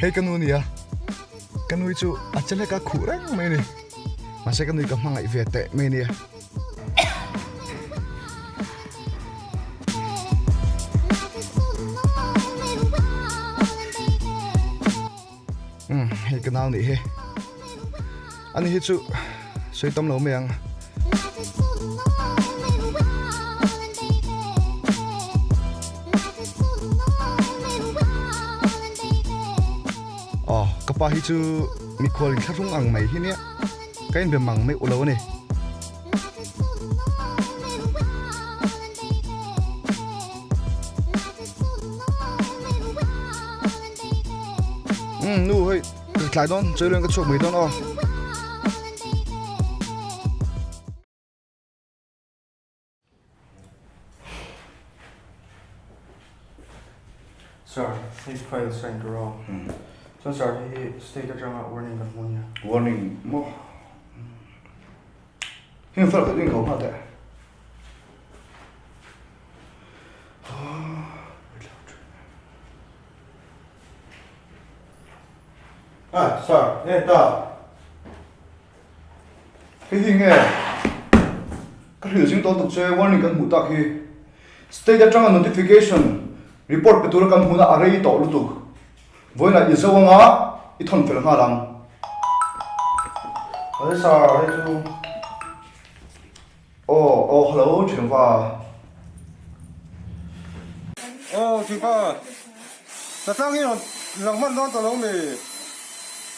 Hei kanu nia kanu chu achale ka khurang mai ni mase kanu ka hmanga I vete mai ni hei kanal ni he ani hi chu soitam lo meang Ṭ.K.P hi chu Mikael Group ang mai hi nia kain be mang mai ulo ni nu hei klai don chơi lên cái chuột mấy don o Sorry, these files trying to raw. So sorry, state of drama warning of ammonia. Warning mo. Hiện phải định khẩu hả thế? Sorry, yeah, da. Cái gì nghe? Các hiểu sinh tố tục chơi warning kan hmu tak hi. State of drama notification report betul kan hmu na array to lu tu. Với lại giờ sao ngã, ít thằng phải làm làm. Đấy sao đấy chú? Hello, chuyện pha. Chuyện pha. Thật ra cái lòng mắt nó tao lâu nè.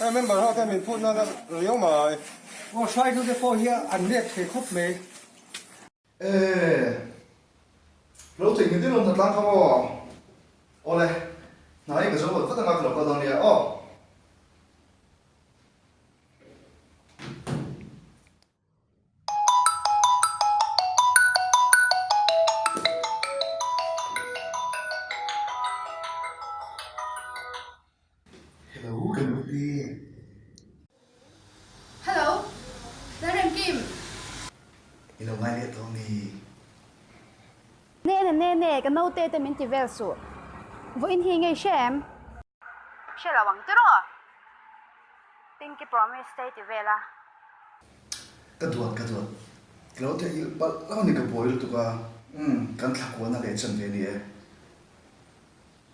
Em bên bảo họ theo mình phun nó liếu mà. Try to the phone here and net thì khóc mày. Lâu thì những tiếng lòng thật lắm không? Này. Này cái số vật phát ngạc lộc vào nè. Hello, Lalremtluanga. Hello, Lalremkima. Ilo mai liệt không đi. Nè, cái nâu tê tê mình chỉ về số. Vô in hi ngay siam. Siya là wang tiro. Pinky promise stay ti về la. Cái tuột. Lâu thì lâu này cái boy lu tu ka. Kan thắc quá na lệ chân về đi.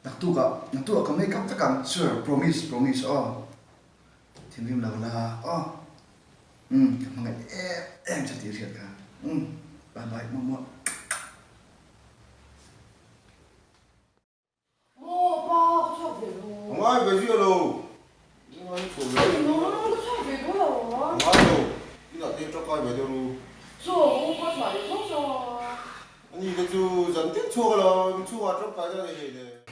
Nắc tu ka mấy cặp tất cả sure promise. Thiên lim lâu la. Mga em chắc thiệt cả. Bye mama. Ngoài về chưa đâu? Ngoài chỗ này. Nó chạy về đâu rồi? Ngoài đâu? Đi là tên cho coi về đâu luôn. Rồi, không có chạy đâu rồi. 아니 이거 좀 전팀 초가라 초가 좀 가져야 돼.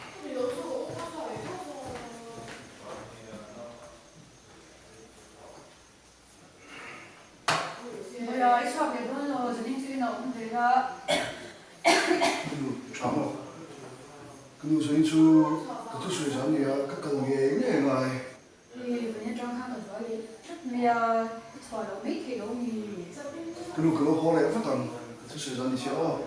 뭐야, 이 차게 너는 전행증이 나오면 내가 Chóng cái nuôi sinh chú cái thuốc sưởi sáng này các cần nghề như này 이 분야 좀 하는 거야. 뭐야, 저도 mấy đâu gì. cái nuôi cái hoa này phát tầm cái thuốc sưởi sáng đi xíu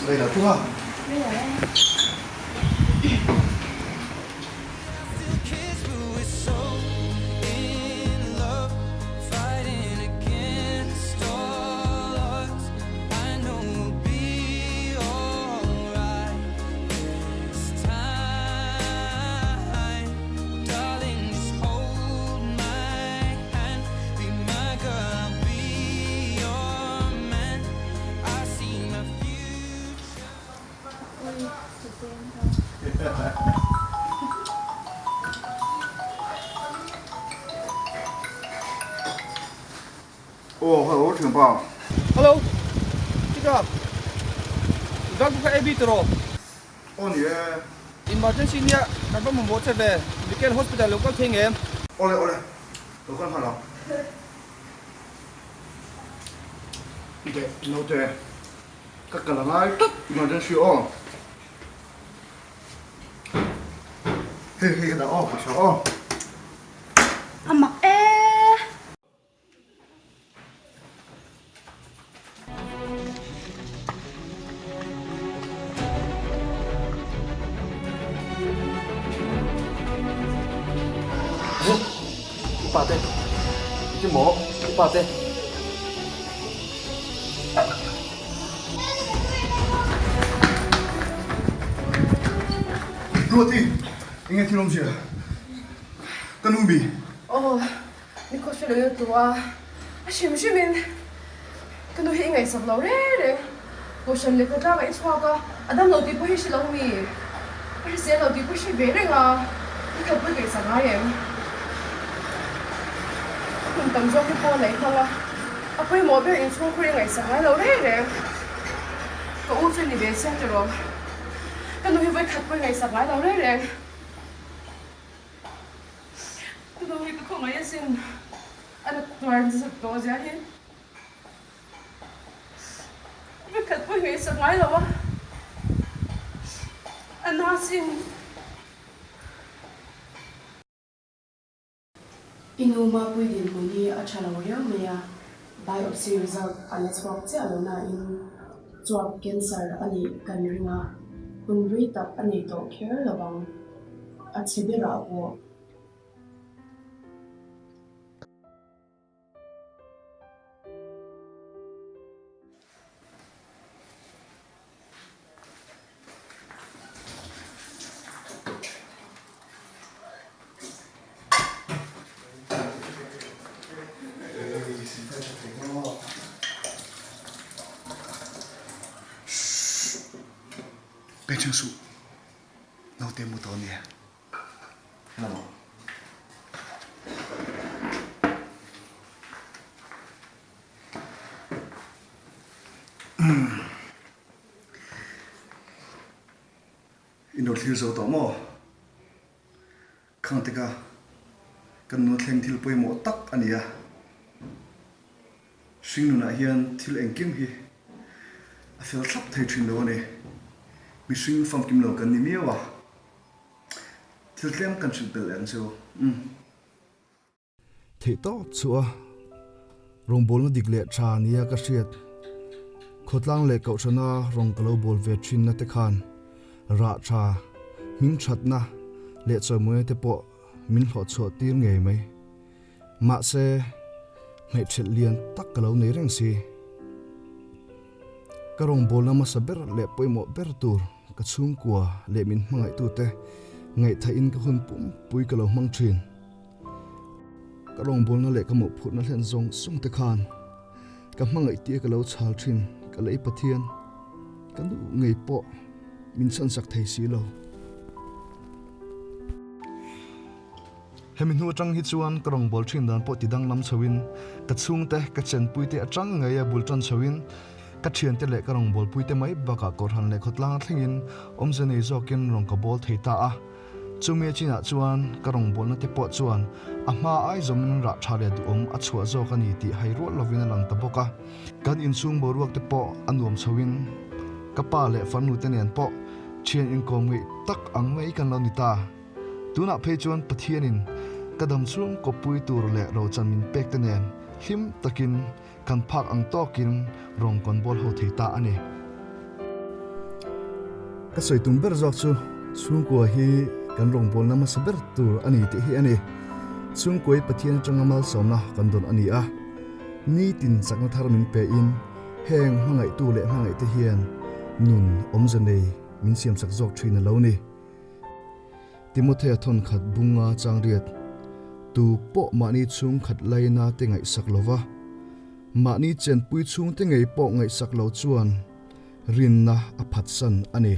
đây là thuốc 哦，我挺棒。 Hello，这个，你刚不开 AB 的喽？哦，你， Emergency niya, nabang mo sa be. Mikael Hospital local thing em. 我来，我看看了。对，no对，这个了嘛，我真需要。嘿，那哦，不少哦。 Amak eh. Pate, cái mỏ, pate. Ruat đi, ingat thì làm gì à? Kan ubi. Oh, ni ko siya lang ito Asyim min. Kano hi ngay sa laure. Ko siya lang ito ay iswa ka. Adam lauti po hi siya lang mi. Pero siya lauti po siya bere nga. Ikaw po kay sa ngayem. Kung tamso ki po na ikaw apoy mo ba yung iswa ko rin ngay sa ngay laure. Kausin ni Besya tiro. Kano hi ba kat po ngay sa ngay laure. Kano hi ko ngayon sin. Ano tuwar sa to siya hin. Kat po ngay sa ngay lawa. Anasin. Inuma pwede mo ni at chalawaya maya biopsy result alas wakti alona in swab cancer ani kanringa kunri tap ani to care lawang at sibira po Bên trong sụ, đầu tiên một tàu nè. Là một. Inor thil zo to mo. Khang tika. Kan no thleng thil poi mo tak ania. Sing nu na hian thil engkim hi. A fel thap thei thin lo ni. Mi sing fam kim lo kan ni miawa. Thil tlem kan chil bel an so. Thei to chua. Rawngbawlna digle cha nia ka hriat. Khotlang le kau chana rong kalo bol ve thin na te khan. Ra cha hming thatna le chomwe te po min hlo chaw tir ngei mai. Ma se mei thil lian tak kalo nei reng si. Ka rawngbawlna ma saber le poimo ber tur ka chung kwa le min hmangai tu te ngai tha in ka hun pum pui kalo hmang thin. Ka rawngbawlna le ka mo phut na hlen zong sung te khan. Ka hmangai ti kalo chhal thin ka lei pathian. Ka nu ngei po min san sak thei si lo. Hemin hu atang hi chuan ka rawngbawlna thin dan po tidang lam chawin ka chung te ka chen pui te atang ngai a bul tan chawin ka thian te le ka rawngbawlna pui te mai baka kor han le khotlang thlengin omze nei zokin rong ka bol thei ta a chumi china chuan ka rawngbawlna te po chuan a hma ai zomin ra tha le du a chhuah zo ka ni ti hai ro lovin lang ta boka kan in chung boruak te po anuam chawin ka pa le fanu te nen po thian in kom ngai tak ang mai kan lo ni ta tuna phei chuan pathianin kadam chung ko pui tur le ro chamin pek te nen him takin kan phak ang tokin rong kon bol ho thei ta ani ka soi tum ber zok chu chung ko hi kan rawngbawlna ma saber tur ani te hi ani chung koi pathian changamal somna kan don ani a ni tin chakna tharmin pe in heng hmangai tu le hmangai te hian nun omze nei min siam sak zok thina lo ni Timothea thon khat bunga changriat tu po mani chung khat laina te ngai sak lova mani chen pui chung te ngai po ngai sak lo chuan rin na aphat san ani